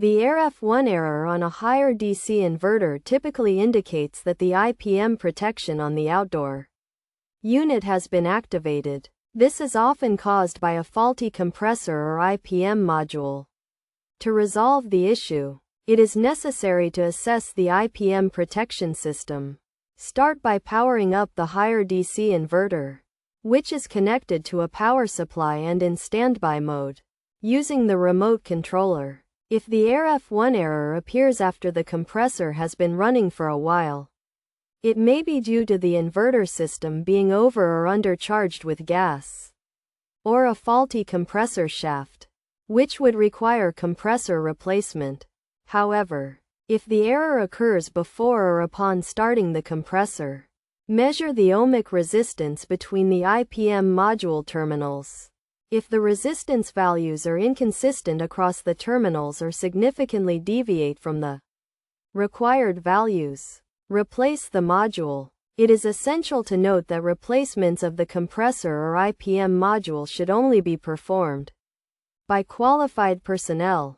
The F1 error on a Haier DC inverter typically indicates that the IPM protection on the outdoor unit has been activated. This is often caused by a faulty compressor or IPM module. To resolve the issue, it is necessary to assess the IPM protection system. Start by powering up the Haier DC inverter, which is connected to a power supply and in standby mode, using the remote controller. If the F1 error appears after the compressor has been running for a while, it may be due to the inverter system being over or undercharged with gas, or a faulty compressor shaft, which would require compressor replacement. However, if the error occurs before or upon starting the compressor, measure the ohmic resistance between the IPM module terminals. If the resistance values are inconsistent across the terminals or significantly deviate from the required values, replace the module. It is essential to note that replacements of the compressor or IPM module should only be performed by qualified personnel.